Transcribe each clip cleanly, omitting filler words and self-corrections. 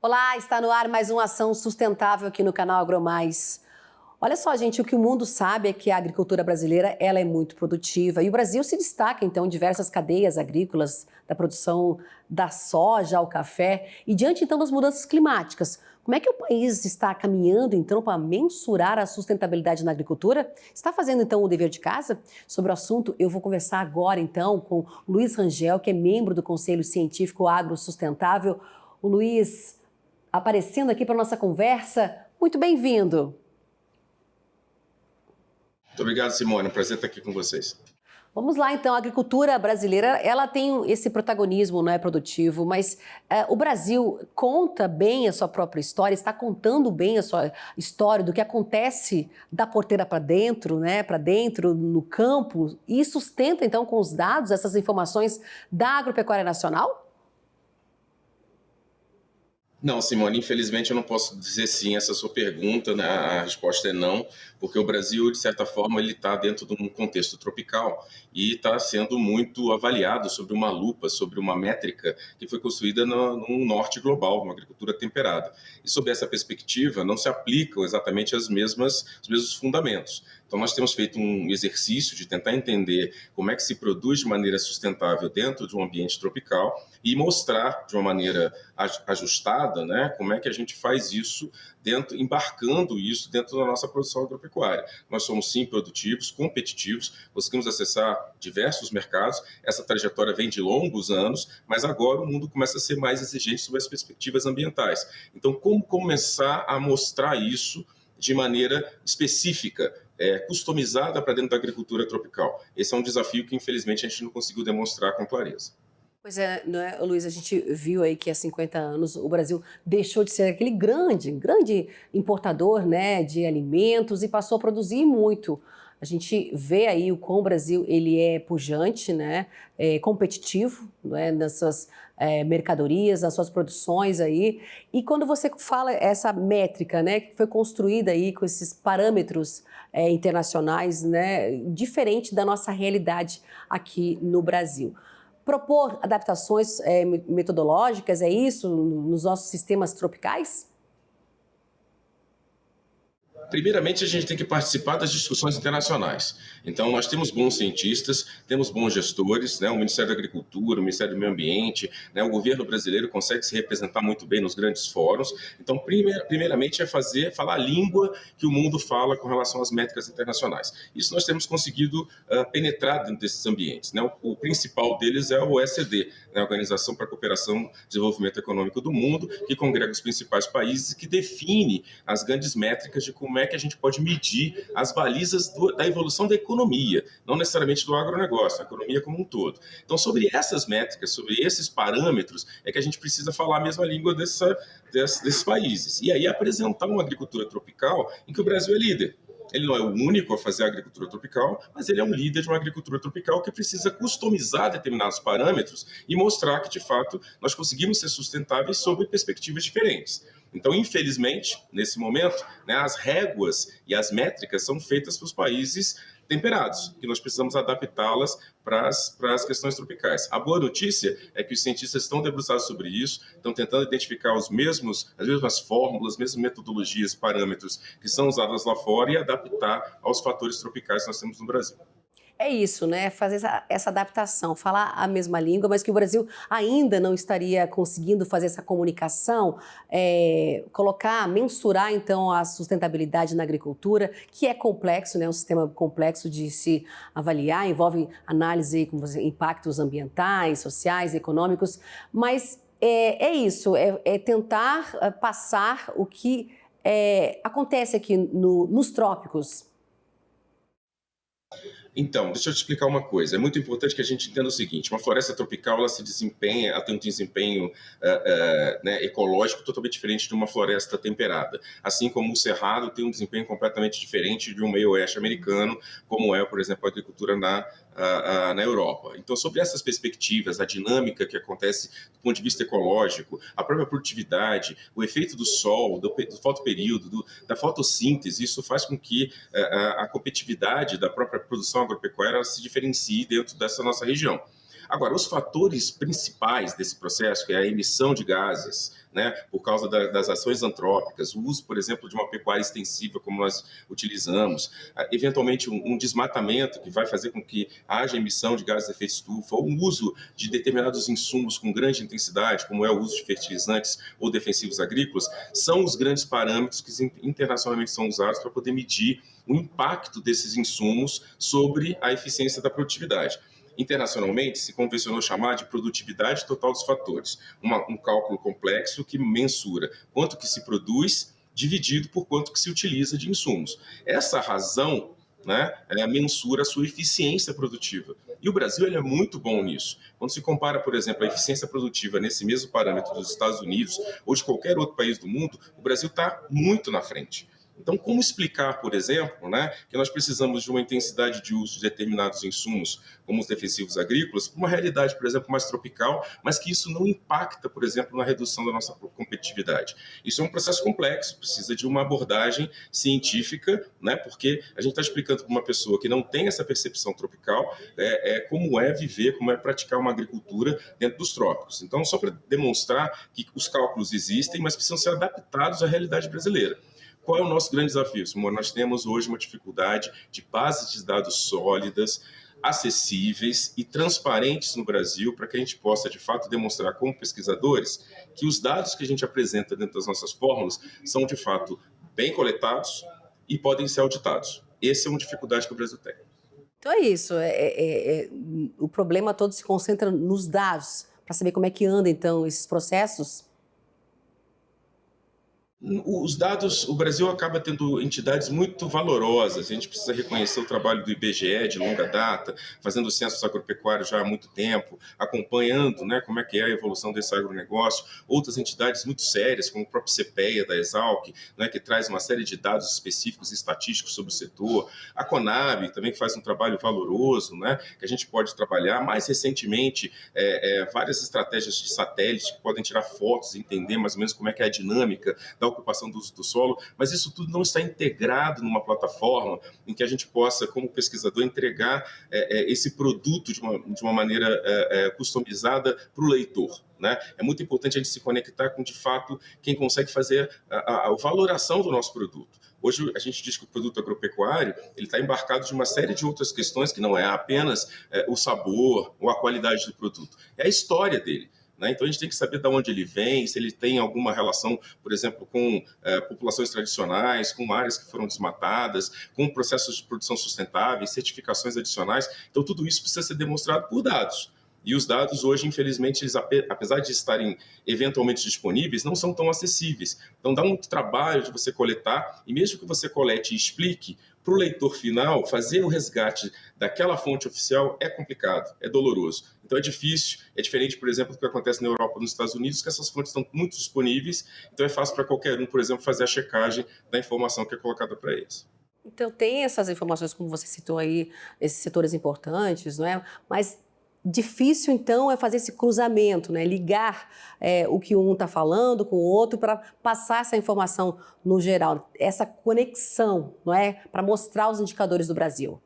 Olá, está no ar mais uma ação sustentável aqui no canal AgroMais. Olha só, gente, o que o mundo sabe é que a agricultura brasileira ela é muito produtiva e o Brasil se destaca, então, em diversas cadeias agrícolas, da produção da soja ao café. E diante, então, das mudanças climáticas, como é que o país está caminhando, então, para mensurar a sustentabilidade na agricultura? Está fazendo, então, o dever de casa? Sobre o assunto, eu vou conversar agora, então, com Luiz Rangel, que é membro do Conselho Científico Agro Sustentável. O Luiz, aparecendo aqui para a nossa conversa. Muito bem-vindo. Muito obrigado, Simone. É um prazer estar aqui com vocês. Vamos lá, então. A agricultura brasileira, ela tem esse protagonismo, não é, produtivo, mas o Brasil conta bem a sua própria história, está contando bem a sua história do que acontece da porteira para dentro, né, para dentro, no campo, e sustenta, então, com os dados, essas informações da Agropecuária Nacional? Não, Simone, infelizmente eu não posso dizer sim a essa sua pergunta, né? A resposta é não, porque o Brasil, de certa forma, ele está dentro de um contexto tropical e está sendo muito avaliado sobre uma lupa, sobre uma métrica que foi construída no norte global, uma agricultura temperada. E sob essa perspectiva, não se aplicam exatamente os mesmos fundamentos. Então, nós temos feito um exercício de tentar entender como é que se produz de maneira sustentável dentro de um ambiente tropical e mostrar de uma maneira ajustada, né, como é que a gente faz isso embarcando isso dentro da nossa produção agropecuária. Nós somos, sim, produtivos, competitivos, conseguimos acessar diversos mercados, essa trajetória vem de longos anos, mas agora o mundo começa a ser mais exigente sobre as perspectivas ambientais. Então, como começar a mostrar isso de maneira específica, customizada para dentro da agricultura tropical? Esse é um desafio que, infelizmente, a gente não conseguiu demonstrar com clareza. Pois é, não é, Luiz, a gente viu aí que há 50 anos o Brasil deixou de ser aquele grande importador, né, de alimentos e passou a produzir muito. A gente vê aí o quão o Brasil ele é pujante, né, competitivo, né, nas suas mercadorias, nas suas produções aí. E quando você fala essa métrica, né, que foi construída aí com esses parâmetros internacionais, né, diferente da nossa realidade aqui no Brasil. Propor adaptações metodológicas, é isso, nos nossos sistemas tropicais? Primeiramente, a gente tem que participar das discussões internacionais. Então, nós temos bons cientistas, temos bons gestores, né? O Ministério da Agricultura, o Ministério do Meio Ambiente, né? O governo brasileiro consegue se representar muito bem nos grandes fóruns. Então, primeiramente, falar a língua que o mundo fala com relação às métricas internacionais. Isso nós temos conseguido penetrar dentro desses ambientes, né? O principal deles é o OECD, né? A Organização para a Cooperação e Desenvolvimento Econômico do Mundo, que congrega os principais países e que define as grandes métricas de como é que a gente pode medir as balizas da evolução da economia, não necessariamente do agronegócio, a economia como um todo. Então, sobre essas métricas, sobre esses parâmetros, é que a gente precisa falar a mesma língua desses países. E aí apresentar uma agricultura tropical em que o Brasil é líder. Ele não é o único a fazer a agricultura tropical, mas ele é um líder de uma agricultura tropical que precisa customizar determinados parâmetros e mostrar que, de fato, nós conseguimos ser sustentáveis sob perspectivas diferentes. Então, infelizmente, nesse momento, né, as réguas e as métricas são feitas para os países temperados, que nós precisamos adaptá-las para as questões tropicais. A boa notícia é que os cientistas estão debruçados sobre isso, estão tentando identificar as mesmas fórmulas, as mesmas metodologias, parâmetros que são usadas lá fora e adaptar aos fatores tropicais que nós temos no Brasil. É isso, né? Fazer essa adaptação, falar a mesma língua, mas que o Brasil ainda não estaria conseguindo fazer essa comunicação, mensurar então a sustentabilidade na agricultura, que é complexo, né? Um sistema complexo de se avaliar, envolve análise com impactos ambientais, sociais, econômicos, mas é isso, é tentar passar o que acontece aqui nos trópicos. Então, deixa eu te explicar uma coisa. É muito importante que a gente entenda o seguinte: uma floresta tropical ela tem um desempenho né, ecológico totalmente diferente de uma floresta temperada. Assim como o cerrado tem um desempenho completamente diferente de um meio oeste americano, como é, por exemplo, a agricultura na Europa. Então, sobre essas perspectivas, a dinâmica que acontece do ponto de vista ecológico, a própria produtividade, o efeito do sol, do fotoperíodo, da fotossíntese, isso faz com que a competitividade da própria produção agropecuária se diferencie dentro dessa nossa região. Agora, os fatores principais desse processo, que é a emissão de gases, né, por causa das ações antrópicas, o uso, por exemplo, de uma pecuária extensiva como nós utilizamos, eventualmente um desmatamento que vai fazer com que haja emissão de gases de efeito estufa, ou o uso de determinados insumos com grande intensidade, como é o uso de fertilizantes ou defensivos agrícolas, são os grandes parâmetros que internacionalmente são usados para poder medir o impacto desses insumos sobre a eficiência da produtividade. Internacionalmente, se convencionou chamar de produtividade total dos fatores, um cálculo complexo que mensura quanto que se produz dividido por quanto que se utiliza de insumos. Essa razão, né, mensura a sua eficiência produtiva. E o Brasil ele é muito bom nisso. Quando se compara, por exemplo, a eficiência produtiva nesse mesmo parâmetro dos Estados Unidos ou de qualquer outro país do mundo, o Brasil está muito na frente. Então, como explicar, por exemplo, né, que nós precisamos de uma intensidade de uso de determinados insumos, como os defensivos agrícolas, para uma realidade, por exemplo, mais tropical, mas que isso não impacta, por exemplo, na redução da nossa competitividade? Isso é um processo complexo, precisa de uma abordagem científica, né, porque a gente está explicando para uma pessoa que não tem essa percepção tropical como é viver, como é praticar uma agricultura dentro dos trópicos. Então, só para demonstrar que os cálculos existem, mas precisam ser adaptados à realidade brasileira. Qual é o nosso grande desafio, Simone? Nós temos hoje uma dificuldade de bases de dados sólidas, acessíveis e transparentes no Brasil para que a gente possa, de fato, demonstrar como pesquisadores que os dados que a gente apresenta dentro das nossas fórmulas são, de fato, bem coletados e podem ser auditados. Essa é uma dificuldade que o Brasil tem. Então é isso, o problema todo se concentra nos dados, para saber como é que anda, então, esses processos. Os dados, o Brasil acaba tendo entidades muito valorosas. A gente precisa reconhecer o trabalho do IBGE de longa data, fazendo censos agropecuários já há muito tempo, acompanhando, né, como é que é a evolução desse agronegócio. Outras entidades muito sérias, como o próprio CPEA da Exalc, né, que traz uma série de dados específicos e estatísticos sobre o setor. A Conab também faz um trabalho valoroso, né, que a gente pode trabalhar. Mais recentemente, várias estratégias de satélite que podem tirar fotos e entender mais ou menos como é que é a dinâmica da ocupação do uso do solo, mas isso tudo não está integrado numa plataforma em que a gente possa, como pesquisador, entregar esse produto de uma maneira customizada para o leitor. Né? É muito importante a gente se conectar com, de fato, quem consegue fazer a valoração do nosso produto. Hoje a gente diz que o produto agropecuário ele está embarcado de uma série de outras questões que não é apenas o sabor ou a qualidade do produto, é a história dele. Né? Então, a gente tem que saber de onde ele vem, se ele tem alguma relação, por exemplo, com populações tradicionais, com áreas que foram desmatadas, com processos de produção sustentáveis, certificações adicionais. Então, tudo isso precisa ser demonstrado por dados. E os dados hoje, infelizmente, eles, apesar de estarem eventualmente disponíveis, não são tão acessíveis. Então, dá muito trabalho de você coletar, e mesmo que você colete e explique, para o leitor final, fazer o resgate daquela fonte oficial é complicado, é doloroso. Então é difícil, é diferente, por exemplo, do que acontece na Europa ou nos Estados Unidos, que essas fontes estão muito disponíveis, então é fácil para qualquer um, por exemplo, fazer a checagem da informação que é colocada para eles. Então tem essas informações, como você citou aí, esses setores importantes, não é? Mas difícil, então, é fazer esse cruzamento, né? Ligar o que um está falando com o outro para passar essa informação no geral, essa conexão, não é? Para mostrar os indicadores do Brasil.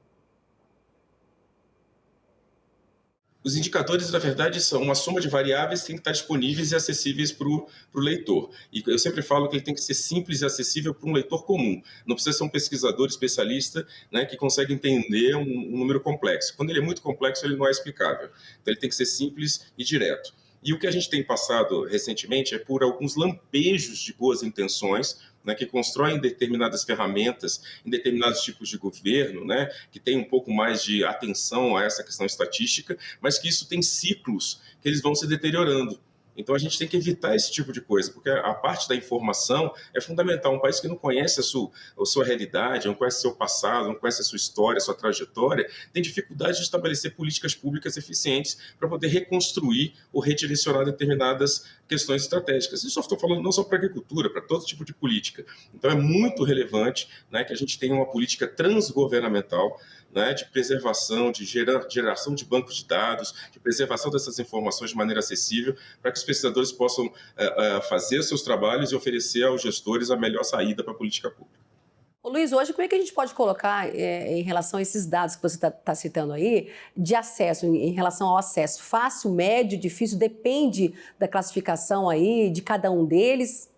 Os indicadores, na verdade, são uma soma de variáveis que têm que estar disponíveis e acessíveis para o leitor. E eu sempre falo que ele tem que ser simples e acessível para um leitor comum. Não precisa ser um pesquisador especialista, né, que consegue entender um número complexo. Quando ele é muito complexo, ele não é explicável. Então, ele tem que ser simples e direto. E o que a gente tem passado recentemente é por alguns lampejos de boas intenções, né, que constroem determinadas ferramentas em determinados tipos de governo, né, que tem um pouco mais de atenção a essa questão estatística, mas que isso tem ciclos que eles vão se deteriorando. Então, a gente tem que evitar esse tipo de coisa, porque a parte da informação é fundamental. Um país que não conhece a sua realidade, não conhece seu passado, não conhece a sua história, a sua trajetória, tem dificuldade de estabelecer políticas públicas eficientes para poder reconstruir ou redirecionar determinadas questões estratégicas. Isso eu estou falando não só para a agricultura, para todo tipo de política. Então, é muito relevante, né, que a gente tenha uma política transgovernamental, né, de preservação, de geração de bancos de dados, de preservação dessas informações de maneira acessível, para que os pesquisadores possam fazer seus trabalhos e oferecer aos gestores a melhor saída para a política pública. Ô, Luiz, hoje como é que a gente pode colocar em relação a esses dados que você está citando aí, de acesso, em relação ao acesso fácil, médio, difícil, depende da classificação aí de cada um deles?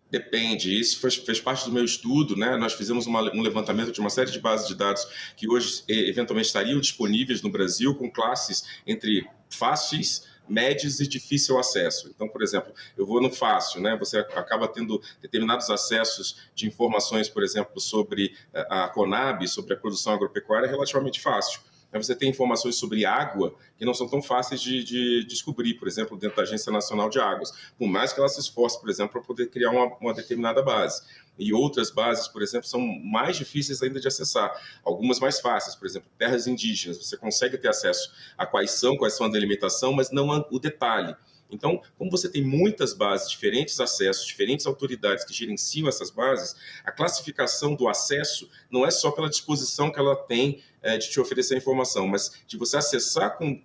Depende, isso fez parte do meu estudo, né? Nós fizemos um levantamento de uma série de bases de dados que hoje eventualmente estariam disponíveis no Brasil, com classes entre fáceis, médios e difícil acesso. Então, por exemplo, eu vou no fácil, né? Você acaba tendo determinados acessos de informações, por exemplo, sobre a Conab, sobre a produção agropecuária, relativamente fácil. Aí você tem informações sobre água que não são tão fáceis de descobrir, por exemplo, dentro da Agência Nacional de Águas, por mais que ela se esforce, por exemplo, para poder criar uma determinada base. E outras bases, por exemplo, são mais difíceis ainda de acessar. Algumas mais fáceis, por exemplo, terras indígenas, você consegue ter acesso a quais são a delimitação, mas não o detalhe. Então, como você tem muitas bases, diferentes acessos, diferentes autoridades que gerenciam essas bases, a classificação do acesso não é só pela disposição que ela tem de te oferecer a informação, mas de você acessar com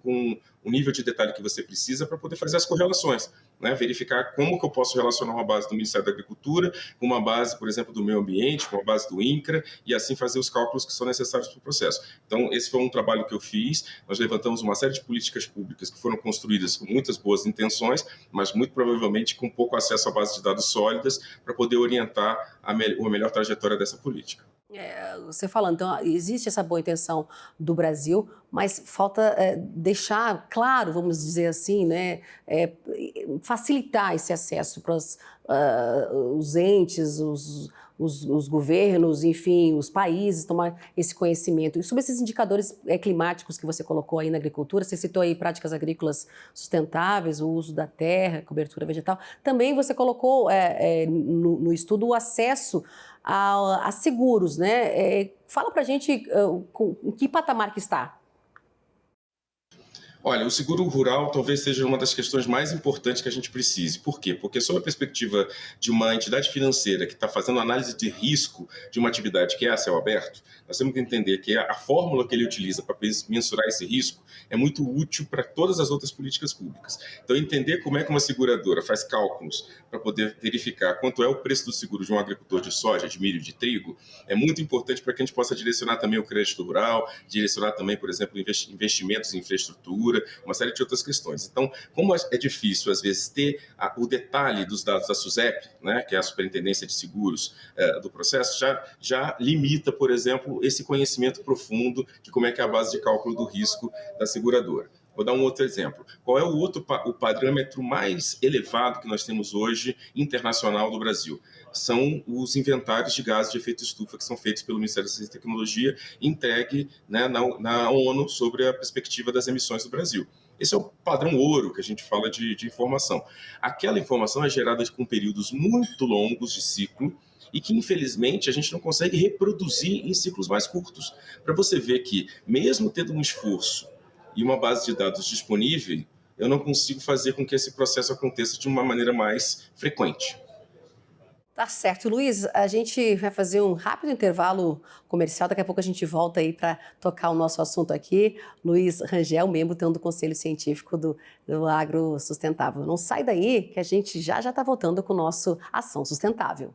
o nível de detalhe que você precisa para poder fazer as correlações, né? Verificar como que eu posso relacionar uma base do Ministério da Agricultura com uma base, por exemplo, do meio ambiente, com uma base do INCRA, e assim fazer os cálculos que são necessários para o processo. Então, esse foi um trabalho que eu fiz. Nós levantamos uma série de políticas públicas que foram construídas com muitas boas intenções, mas muito provavelmente com pouco acesso a bases de dados sólidas para poder orientar a melhor trajetória dessa política. Você falando, então, existe essa boa intenção do Brasil, mas falta deixar claro, vamos dizer assim, né, facilitar esse acesso para os entes, os governos, enfim, os países tomar esse conhecimento. E sobre esses indicadores climáticos que você colocou aí na agricultura, você citou aí práticas agrícolas sustentáveis, o uso da terra, cobertura vegetal. Também você colocou no estudo o acesso a seguros, né? Fala pra gente em que patamar que está. Olha, o seguro rural talvez seja uma das questões mais importantes que a gente precise. Por quê? Porque, sob a perspectiva de uma entidade financeira que está fazendo análise de risco de uma atividade que é a céu aberto, nós temos que entender que a fórmula que ele utiliza para mensurar esse risco é muito útil para todas as outras políticas públicas. Então, entender como é que uma seguradora faz cálculos para poder verificar quanto é o preço do seguro de um agricultor de soja, de milho, de trigo, é muito importante para que a gente possa direcionar também o crédito rural, direcionar também, por exemplo, investimentos em infraestrutura, uma série de outras questões. Então, como é difícil, às vezes, ter o detalhe dos dados da SUSEP, né, que é a Superintendência de Seguros do processo, já limita, por exemplo, esse conhecimento profundo de como é que é a base de cálculo do risco da seguradora. Vou dar um outro exemplo. Qual é o parâmetro mais elevado que nós temos hoje internacional do Brasil? São os inventários de gases de efeito estufa que são feitos pelo Ministério da Ciência e Tecnologia, entregue, né, na ONU sobre a perspectiva das emissões do Brasil. Esse é o padrão ouro que a gente fala de informação. Aquela informação é gerada com períodos muito longos de ciclo, e que, infelizmente, a gente não consegue reproduzir em ciclos mais curtos. Para você ver que, mesmo tendo um esforço e uma base de dados disponível, eu não consigo fazer com que esse processo aconteça de uma maneira mais frequente. Tá certo, Luiz. A gente vai fazer um rápido intervalo comercial. Daqui a pouco a gente volta aí para tocar o nosso assunto aqui. Luiz Rangel, membro então, do Conselho Científico do Agro Sustentável. Não sai daí que a gente já está voltando com o nosso Ação Sustentável.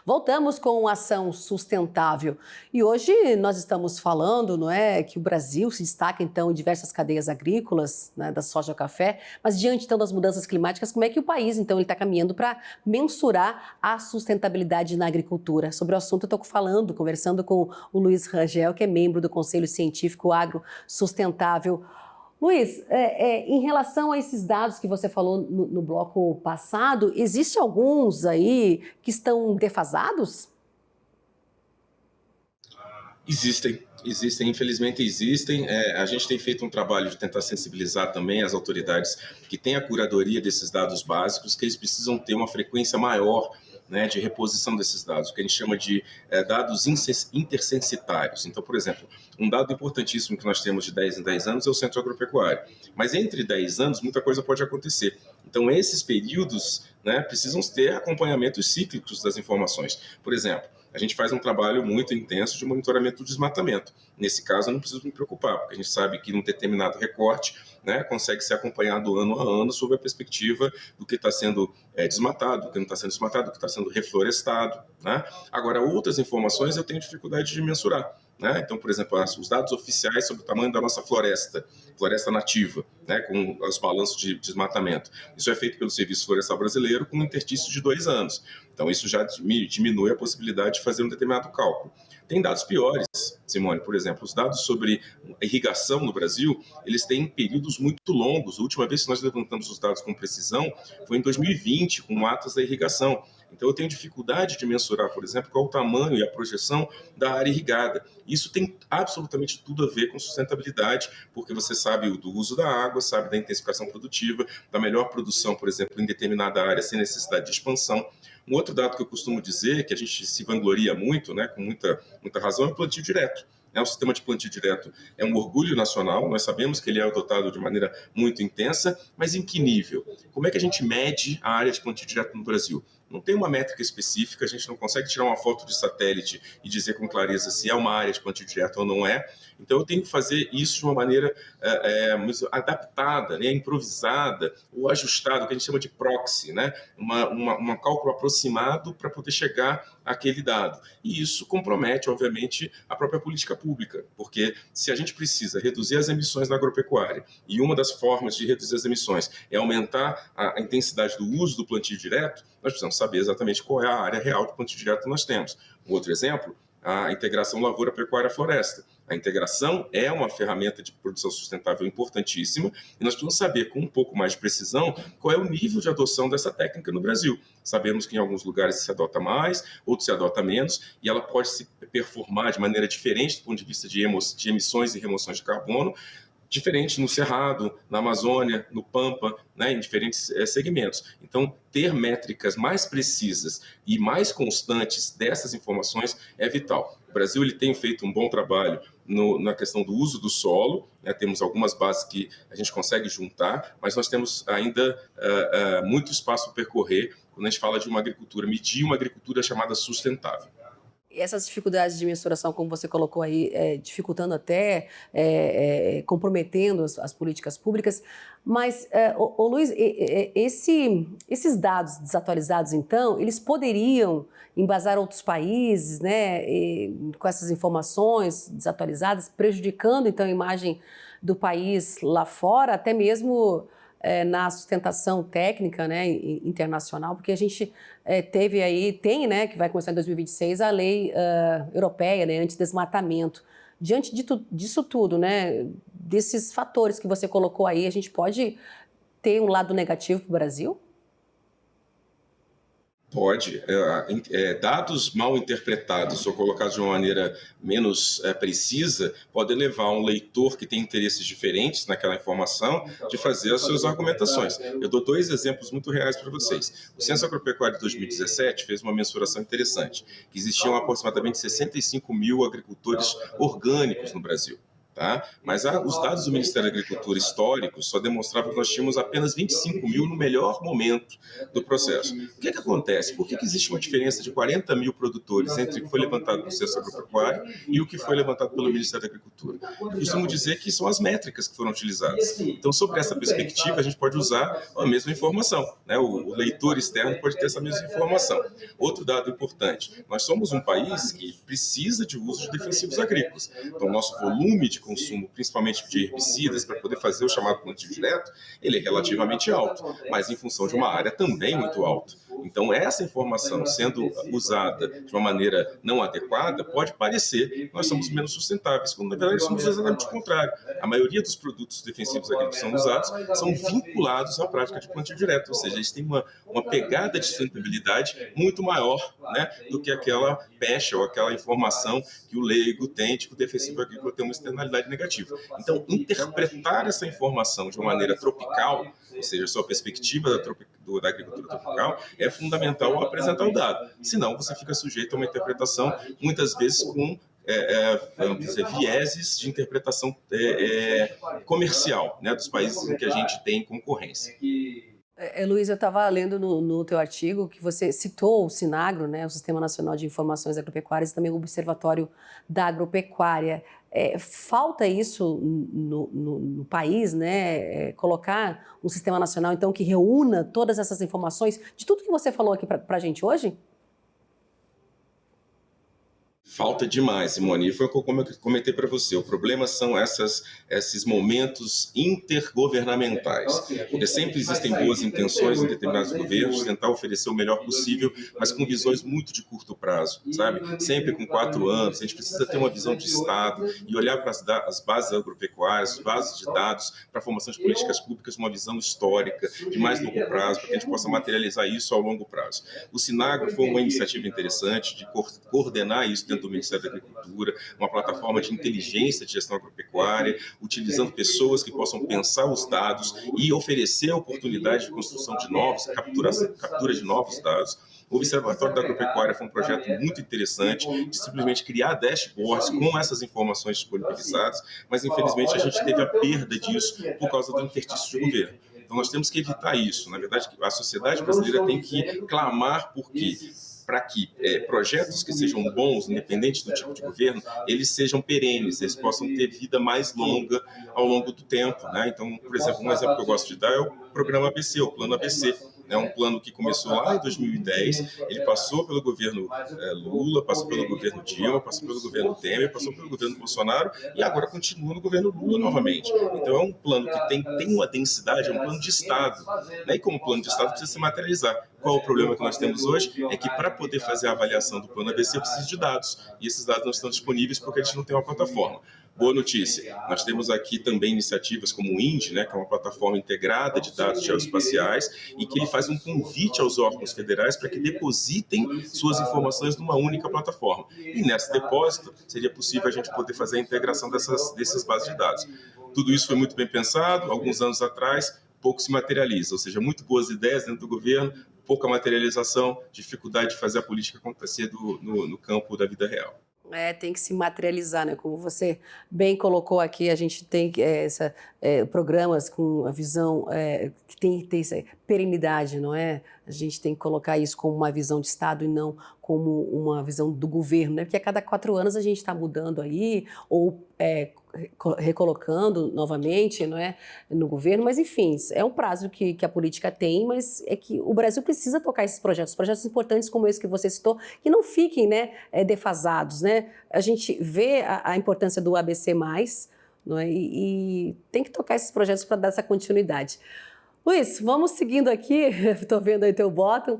Voltamos com Ação Sustentável e hoje nós estamos falando, não é, que o Brasil se destaca então em diversas cadeias agrícolas, né, da soja ao café, mas diante então das mudanças climáticas, como é que o país então ele está caminhando para mensurar a sustentabilidade na agricultura? Sobre o assunto eu estou conversando com o Luiz Rangel, que é membro do Conselho Científico Agro Sustentável. Luiz, em relação a esses dados que você falou no bloco passado, existe alguns aí que estão defasados? Infelizmente existem. A gente tem feito um trabalho de tentar sensibilizar também as autoridades que têm a curadoria desses dados básicos, que eles precisam ter uma frequência maior né, de reposição desses dados, o que a gente chama de dados intercensitários. Então, por exemplo, um dado importantíssimo que nós temos de 10 em 10 anos é o censo agropecuário. Mas entre 10 anos, muita coisa pode acontecer. Então, esses períodos, né, precisam ter acompanhamentos cíclicos das informações. Por exemplo, a gente faz um trabalho muito intenso de monitoramento do desmatamento. Nesse caso, eu não preciso me preocupar, porque a gente sabe que num determinado recorte, né, consegue ser acompanhado ano a ano sob a perspectiva do que está sendo desmatado, do que não está sendo desmatado, do que está sendo reflorestado. Né? Agora, outras informações eu tenho dificuldade de mensurar. Né? Então, por exemplo, os dados oficiais sobre o tamanho da nossa floresta nativa, né, com os balanços de desmatamento. Isso é feito pelo Serviço Florestal Brasileiro com um interstício de 2 anos. Então, isso já diminui a possibilidade de fazer um determinado cálculo. Tem dados piores, Simone, por exemplo, os dados sobre irrigação no Brasil, eles têm períodos muito longos. A última vez que nós levantamos os dados com precisão foi em 2020, com o Atlas da Irrigação. Então, eu tenho dificuldade de mensurar, por exemplo, qual o tamanho e a projeção da área irrigada. Isso tem absolutamente tudo a ver com sustentabilidade, porque você sabe do uso da água, sabe da intensificação produtiva, da melhor produção, por exemplo, em determinada área, sem necessidade de expansão. Um outro dado que eu costumo dizer, que a gente se vangloria muito, né, com muita razão, é o plantio direto. O sistema de plantio direto é um orgulho nacional, nós sabemos que ele é adotado de maneira muito intensa, mas em que nível? Como é que a gente mede a área de plantio direto no Brasil? Não tem uma métrica específica, a gente não consegue tirar uma foto de satélite e dizer com clareza se é uma área de plantio direto ou não é. Então, eu tenho que fazer isso de uma maneira adaptada, né, improvisada ou ajustada, o que a gente chama de proxy, né? Um cálculo aproximado para poder chegar àquele dado. E isso compromete, obviamente, a própria política pública, porque se a gente precisa reduzir as emissões na agropecuária, e uma das formas de reduzir as emissões é aumentar a intensidade do uso do plantio direto, nós precisamos saber exatamente qual é a área real de plantio direto que nós temos. Um outro exemplo, a integração lavoura-pecuária-floresta. A integração é uma ferramenta de produção sustentável importantíssima e nós precisamos saber com um pouco mais de precisão qual é o nível de adoção dessa técnica no Brasil. Sabemos que em alguns lugares se adota mais, outros se adota menos, e ela pode se performar de maneira diferente do ponto de vista de emissões e remoções de carbono, diferente no Cerrado, na Amazônia, no Pampa, né, em diferentes segmentos. Então, ter métricas mais precisas e mais constantes dessas informações é vital. O Brasil ele tem feito um bom trabalho na questão do uso do solo, né, temos algumas bases que a gente consegue juntar, mas nós temos ainda muito espaço a percorrer quando a gente fala de uma agricultura, medir uma agricultura chamada sustentável. Essas dificuldades de mensuração, como você colocou aí, dificultando até, comprometendo as políticas públicas, mas, Luiz, esses dados desatualizados, então, eles poderiam embasar outros países, né, com essas informações desatualizadas, prejudicando, então, a imagem do país lá fora, até mesmo na sustentação técnica, né, internacional, porque a gente tem, né, que vai começar em 2026, a lei europeia, né, antidesmatamento. Diante disso tudo, né, desses fatores que você colocou aí, a gente pode ter um lado negativo para o Brasil? Pode. Dados mal interpretados ou colocados de uma maneira menos precisa podem levar um leitor que tem interesses diferentes naquela informação de fazer as suas argumentações. Eu dou 2 exemplos muito reais para vocês. O Censo Agropecuário de 2017 fez uma mensuração interessante, que existiam aproximadamente 65 mil agricultores orgânicos no Brasil. Tá? Mas os dados do Ministério da Agricultura históricos só demonstravam que nós tínhamos apenas 25 mil no melhor momento do processo. O que acontece? Por que existe uma diferença de 40 mil produtores entre o que foi levantado no Censo Agropecuário e o que foi levantado pelo Ministério da Agricultura? Eu costumo dizer que são as métricas que foram utilizadas. Então, sobre essa perspectiva, a gente pode usar a mesma informação, né? O leitor externo pode ter essa mesma informação. Outro dado importante, nós somos um país que precisa de uso de defensivos agrícolas. Então, o nosso volume de consumo, principalmente de herbicidas, para poder fazer o chamado plantio direto, ele é relativamente alto, mas em função de uma área também muito alta. Então, essa informação sendo usada de uma maneira não adequada, pode parecer que nós somos menos sustentáveis, quando na verdade somos exatamente o contrário. a maioria dos produtos defensivos agrícolas que são usados são vinculados à prática de plantio direto, ou seja, eles têm uma pegada de sustentabilidade muito maior, né, do que aquela pecha ou aquela informação que o leigo tem de que o defensivo agrícola tem uma externalidade negativa. Então, interpretar essa informação de uma maneira tropical, ou seja, a sua perspectiva da agricultura tropical, é fundamental ao apresentar o dado. Senão, você fica sujeito a uma interpretação, muitas vezes com vamos dizer, vieses de interpretação comercial, né, dos países em que a gente tem concorrência. Luiz, eu estava lendo no teu artigo que você citou o Sinagro, né, o Sistema Nacional de Informações Agropecuárias, e também o Observatório da Agropecuária. Falta isso no país, né, colocar um sistema nacional, então, que reúna todas essas informações de tudo que você falou aqui para a gente hoje? Falta demais, Simone. E foi o que eu comentei para você. O problema são esses momentos intergovernamentais, porque sempre existem boas intenções em determinados governos, tentar oferecer o melhor possível, mas com visões muito de curto prazo, sabe? Sempre com 4 anos. A gente precisa ter uma visão de Estado e olhar para as bases agropecuárias, as bases de dados, para a formação de políticas públicas, uma visão histórica, de mais longo prazo, para que a gente possa materializar isso ao longo prazo. O Sinagro foi uma iniciativa interessante de coordenar isso dentro do Ministério da Agricultura, uma plataforma de inteligência de gestão agropecuária, utilizando pessoas que possam pensar os dados e oferecer a oportunidade de construção de captura de novos dados. O Observatório da Agropecuária foi um projeto muito interessante de simplesmente criar dashboards com essas informações disponibilizadas, mas infelizmente a gente teve a perda disso por causa do interstício de governo. Então nós temos que evitar isso. Na verdade, a sociedade brasileira tem que clamar para que projetos que sejam bons, independente do tipo de governo, eles sejam perenes, eles possam ter vida mais longa ao longo do tempo, né? Então, por exemplo, um exemplo que eu gosto de dar é o programa ABC, o Plano ABC. É um plano que começou lá em 2010, ele passou pelo governo Lula, passou pelo governo Dilma, passou pelo governo Temer, passou pelo governo Bolsonaro e agora continua no governo Lula novamente. Então é um plano que tem uma densidade, é um plano de Estado, né? E como plano de Estado precisa se materializar. Qual o problema que nós temos hoje? É que para poder fazer a avaliação do plano ABC precisa de dados, e esses dados não estão disponíveis porque a gente não tem uma plataforma. Boa notícia, nós temos aqui também iniciativas como o INDE, né, que é uma plataforma integrada de dados geoespaciais e que ele faz um convite aos órgãos federais para que depositem suas informações numa única plataforma. E nesse depósito seria possível a gente poder fazer a integração dessas bases de dados. Tudo isso foi muito bem pensado, alguns anos atrás, pouco se materializa, ou seja, muito boas ideias dentro do governo, pouca materialização, dificuldade de fazer a política acontecer no campo da vida real. Tem que se materializar, né? Como você bem colocou aqui, a gente tem programas com a visão que tem essa perenidade, não é? A gente tem que colocar isso como uma visão de Estado e não como uma visão do governo, né? Porque a cada 4 anos a gente está mudando aí, ou recolocando novamente, não é, no governo, mas enfim, é um prazo que a política tem, mas é que o Brasil precisa tocar esses projetos importantes como esse que você citou, que não fiquem, né, defasados, né? A gente vê a importância do ABC+, não é? E tem que tocar esses projetos para dar essa continuidade. Luiz, vamos seguindo aqui, estou vendo aí teu bottom.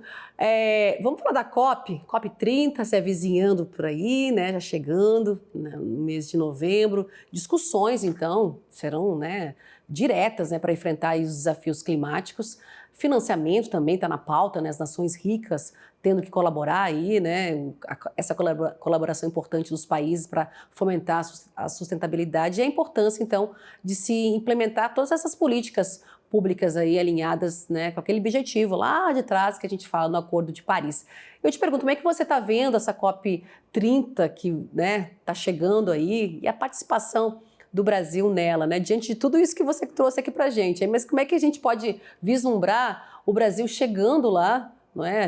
Vamos falar da COP30, se avizinhando por aí, né, já chegando, né, no mês de novembro. Discussões, então, serão, né, diretas, né, para enfrentar aí os desafios climáticos. Financiamento também está na pauta, né, as nações ricas tendo que colaborar aí, né, essa colaboração importante dos países para fomentar a sustentabilidade e a importância, então, de se implementar todas essas políticas públicas aí alinhadas, né, com aquele objetivo lá de trás que a gente fala no Acordo de Paris. Eu te pergunto, como é que você está vendo essa COP30 que, né, está chegando aí e a participação do Brasil nela, né, diante de tudo isso que você trouxe aqui para a gente. Mas como é que a gente pode vislumbrar o Brasil chegando lá, não é?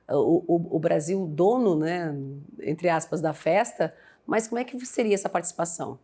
O Brasil dono, né, entre aspas, da festa, mas como é que seria essa participação?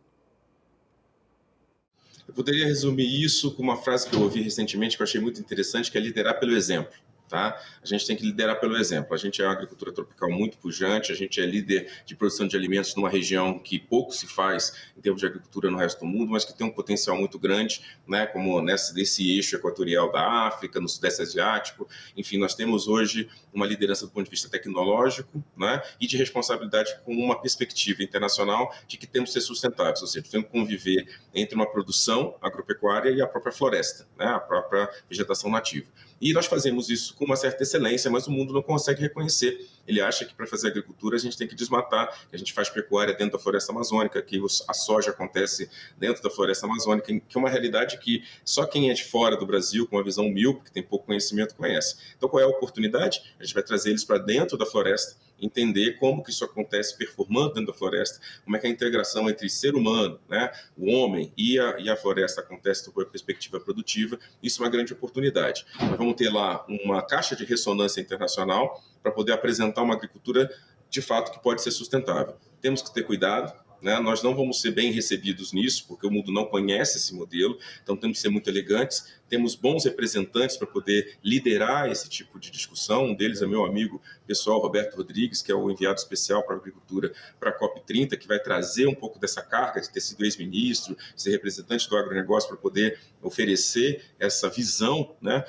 Eu poderia resumir isso com uma frase que eu ouvi recentemente que eu achei muito interessante, que é liderar pelo exemplo. Tá? A gente tem que liderar pelo exemplo. A gente é uma agricultura tropical muito pujante, a gente é líder de produção de alimentos numa região que pouco se faz em termos de agricultura no resto do mundo, mas que tem um potencial muito grande, né, como desse eixo equatorial da África, no Sudeste Asiático. Enfim, nós temos hoje uma liderança do ponto de vista tecnológico, né, e de responsabilidade com uma perspectiva internacional de que temos que ser sustentáveis, ou seja, temos que conviver entre uma produção agropecuária e a própria floresta, né, a própria vegetação nativa. E nós fazemos isso com uma certa excelência, mas o mundo não consegue reconhecer. Ele acha que para fazer agricultura a gente tem que desmatar, que a gente faz pecuária dentro da floresta amazônica, que a soja acontece dentro da floresta amazônica, que é uma realidade que só quem é de fora do Brasil, com uma visão míope, que tem pouco conhecimento, conhece. Então, qual é a oportunidade? A gente vai trazer eles para dentro da floresta, entender como que isso acontece performando dentro da floresta, como é que a integração entre ser humano, né, o homem e a floresta acontece sob a perspectiva produtiva. Isso é uma grande oportunidade. Nós vamos ter lá uma caixa de ressonância internacional para poder apresentar uma agricultura de fato que pode ser sustentável. Temos que ter cuidado, né? Nós não vamos ser bem recebidos nisso, porque o mundo não conhece esse modelo, então temos que ser muito elegantes, temos bons representantes para poder liderar esse tipo de discussão. Um deles é meu amigo pessoal, Roberto Rodrigues, que é o enviado especial para a agricultura para a COP30, que vai trazer um pouco dessa carga de ter sido ex-ministro, ser representante do agronegócio para poder oferecer essa visão, né,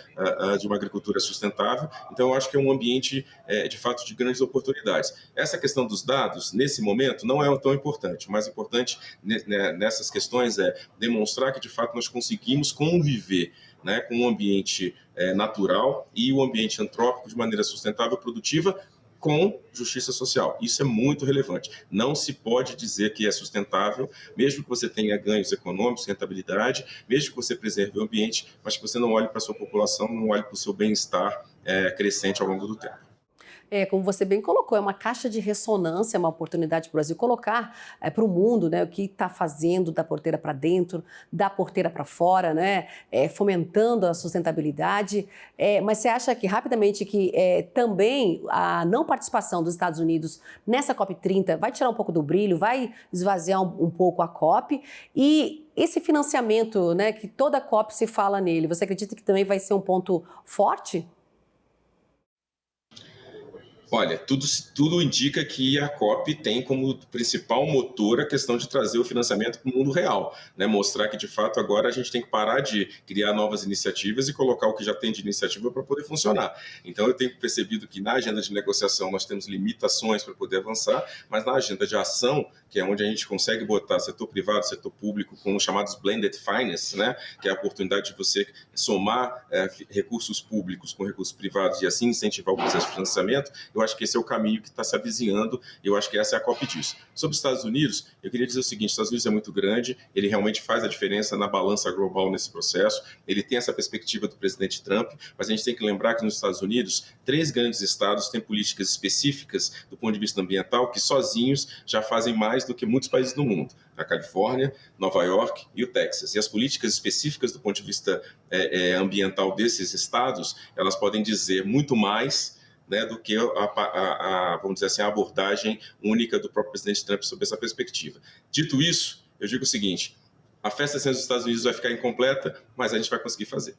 de uma agricultura sustentável. Então, eu acho que é um ambiente, de fato, de grandes oportunidades. Essa questão dos dados, nesse momento, não é tão importante. O mais importante nessas questões é demonstrar que, de fato, nós conseguimos conviver, né, com o ambiente natural e o ambiente antrópico de maneira sustentável, produtiva, com justiça social. Isso é muito relevante. Não se pode dizer que é sustentável, mesmo que você tenha ganhos econômicos, rentabilidade, mesmo que você preserve o ambiente, mas que você não olhe para a sua população, não olhe para o seu bem-estar crescente ao longo do tempo. Como você bem colocou, é uma caixa de ressonância, é uma oportunidade para o Brasil colocar para o mundo, né, o que está fazendo da porteira para dentro, da porteira para fora, né, fomentando a sustentabilidade. Mas você acha que, rapidamente, que também a não participação dos Estados Unidos nessa COP30 vai tirar um pouco do brilho, vai esvaziar um pouco a COP? E esse financiamento, né, que toda COP se fala nele, você acredita que também vai ser um ponto forte? Olha, tudo indica que a COP tem como principal motor a questão de trazer o financiamento para o mundo real, né? Mostrar que, de fato, agora a gente tem que parar de criar novas iniciativas e colocar o que já tem de iniciativa para poder funcionar. Então, eu tenho percebido que na agenda de negociação nós temos limitações para poder avançar, mas na agenda de ação, que é onde a gente consegue botar setor privado, setor público, com os chamados blended finance, né? Que é a oportunidade de você somar recursos públicos com recursos privados e assim incentivar o processo de financiamento. Eu acho que esse é o caminho que está se avizinhando e eu acho que essa é a COP disso. Sobre os Estados Unidos, eu queria dizer o seguinte: os Estados Unidos é muito grande, ele realmente faz a diferença na balança global nesse processo, ele tem essa perspectiva do presidente Trump, mas a gente tem que lembrar que nos Estados Unidos, 3 grandes estados têm políticas específicas do ponto de vista ambiental que sozinhos já fazem mais do que muitos países do mundo. A Califórnia, Nova York e o Texas. E as políticas específicas do ponto de vista ambiental desses estados, elas podem dizer muito mais, né, do que vamos dizer assim, a abordagem única do próprio presidente Trump sobre essa perspectiva. Dito isso, eu digo o seguinte: a festa sem os Estados Unidos vai ficar incompleta, mas a gente vai conseguir fazer.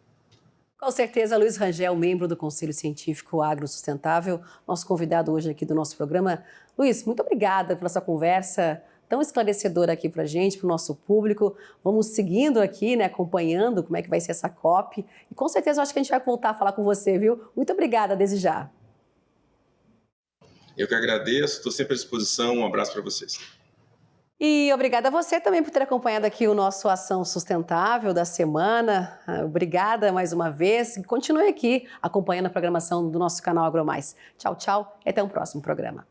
Com certeza, Luiz Rangel, membro do Conselho Científico Agro Sustentável, nosso convidado hoje aqui do nosso programa. Luiz, muito obrigada pela sua conversa tão esclarecedora aqui para a gente, para o nosso público. Vamos seguindo aqui, né, acompanhando como é que vai ser essa COP. E com certeza eu acho que a gente vai voltar a falar com você, viu? Muito obrigada desde já. Eu que agradeço, estou sempre à disposição. Um abraço para vocês. E obrigada a você também por ter acompanhado aqui o nosso Ação Sustentável da semana. Obrigada mais uma vez. Continue aqui acompanhando a programação do nosso canal AgroMais. Tchau, tchau e até um próximo programa.